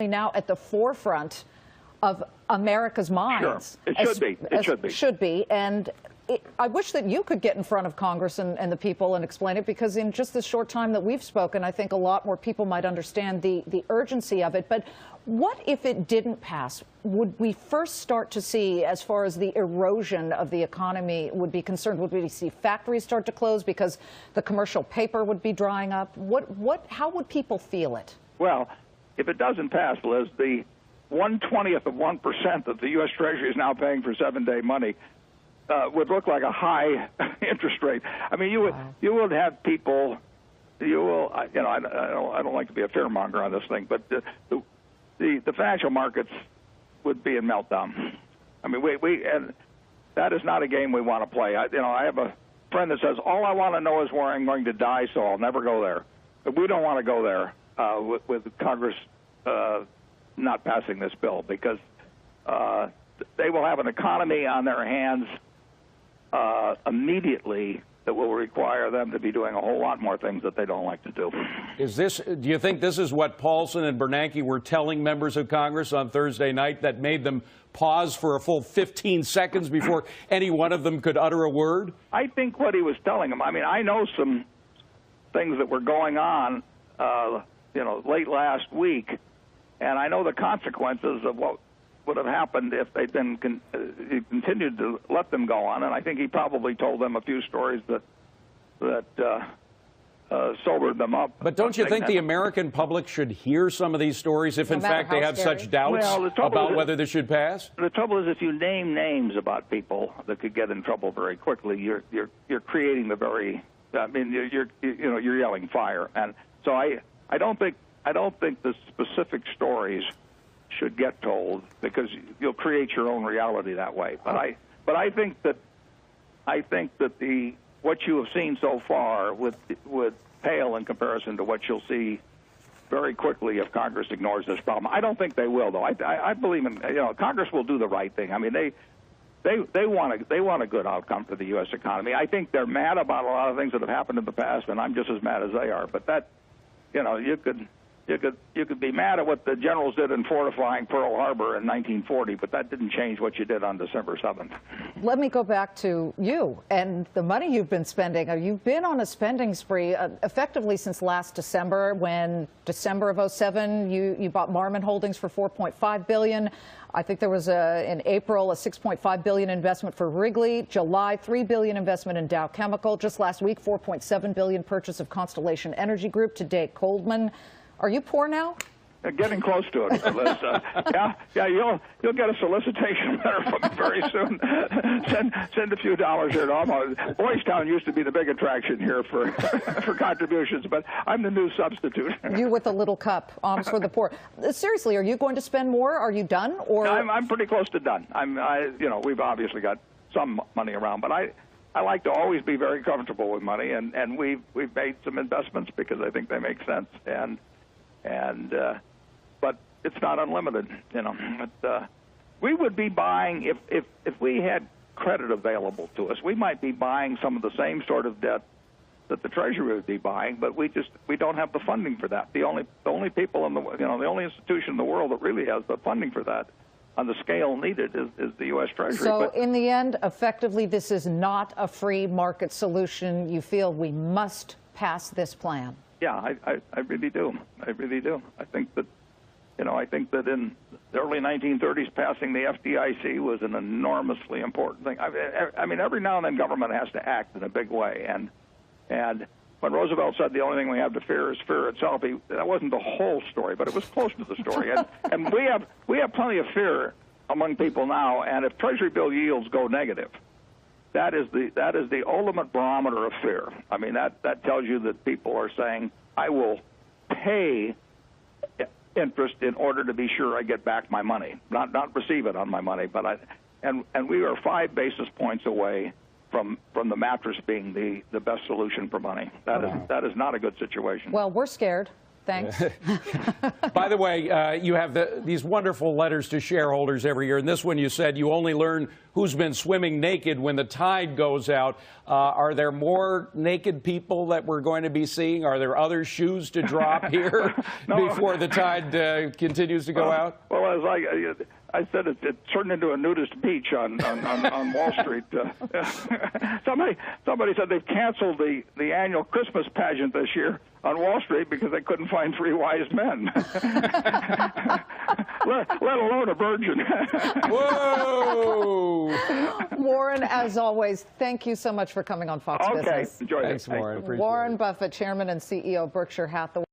now at the forefront of America's minds. Sure. It should be. It should be. Should be. And I wish that you could get in front of Congress and the people and explain it, because in just the short time that we've spoken, I think a lot more people might understand the urgency of it. But what if it didn't pass? Would we first start to see, as far as the erosion of the economy would be concerned, would we see factories start to close because the commercial paper would be drying up? How would people feel it? Well, if it doesn't pass, Liz, the 1/20th of 1% that the U.S. Treasury is now paying for 7-day money would look like a high interest rate. I mean, you would have people. I don't like to be a fearmonger on this thing, but the financial markets would be in meltdown. I mean, and that is not a game we want to play. I have a friend that says, all I want to know is where I'm going to die, so I'll never go there. But we don't want to go there with Congress not passing this bill, because they will have an economy on their hands immediately that will require them to be doing a whole lot more things that they don't like to do. Do you think this is what Paulson and Bernanke were telling members of Congress on Thursday night that made them pause for a full 15 seconds before any one of them could utter a word? I think what he was telling them, I mean, I know some things that were going on, late last week, and I know the consequences of what would have happened if they'd been continued to let them go on. And I think he probably told them a few stories that sobered them up. But don't you think the American public should hear some of these stories if, in fact, they have such doubts about whether this should pass? The trouble is, if you name names about people that could get in trouble very quickly, you're creating the very. I mean, you're yelling fire. And so I don't think the specific stories should get told, because you'll create your own reality that way. But I think that what you have seen so far would pale in comparison to what you'll see very quickly if Congress ignores this problem. I don't think they will, though. I believe in Congress will do the right thing. I mean, they want a good outcome for the U.S. economy. I think they're mad about a lot of things that have happened in the past, and I'm just as mad as they are. But that, you could be mad at what the generals did in fortifying Pearl Harbor in 1940, but that didn't change what you did on December 7th. Let me go back to you and the money you've been spending. You've been on a spending spree effectively since last December, when December of 2007 you bought Marmon Holdings for $4.5 billion. I think there was in April a $6.5 billion investment for Wrigley. July, $3 billion investment in Dow Chemical. Just last week, $4.7 billion purchase of Constellation Energy Group. Today, Coldman. Are you poor now? Getting close to it, Liz. You'll get a solicitation letter from me very soon. Send a few dollars here to almost. Boys Town used to be the big attraction here for contributions, but I'm the new substitute. You with a little cup, alms for the poor. Seriously, are you going to spend more? Are you done? Or I'm pretty close to done. We've obviously got some money around, but I like to always be very comfortable with money, and we've made some investments because I think they make sense, but it's not unlimited, But, we would be buying, if we had credit available to us, we might be buying some of the same sort of debt that the Treasury would be buying, but we don't have the funding for that. The only people in the only institution in the world that really has the funding for that on the scale needed is the U.S. Treasury. So in the end, effectively, this is not a free market solution. You feel we must pass this plan? Yeah, I really do. I really do. I think that in the early 1930s, passing the FDIC was an enormously important thing. I mean, every now and then government has to act in a big way. And when Roosevelt said the only thing we have to fear is fear itself, that wasn't the whole story, but it was close to the story. And we have plenty of fear among people now. And if Treasury bill yields go negative, that is the ultimate barometer of fear. I mean, that tells you that people are saying, I will pay interest in order to be sure I get back my money, not receive it on my money. But and we are 5 basis points away from the mattress being the best solution for money. That is not a good situation. Well, we're scared. Thanks. By the way, you have these wonderful letters to shareholders every year. And this one you said you only learn who's been swimming naked when the tide goes out. Are there more naked people that we're going to be seeing? Are there other shoes to drop here before the tide continues to go out? Well, as I said, it turned into a nudist beach on Wall Street. Somebody said they've canceled the annual Christmas pageant this year on Wall Street because they couldn't find three wise men, let alone a virgin. Whoa! Warren, as always, thank you so much for coming on Fox Business. Okay, enjoy it. Thanks, Warren. Appreciate Warren it. Buffett, Chairman and CEO of Berkshire Hathaway.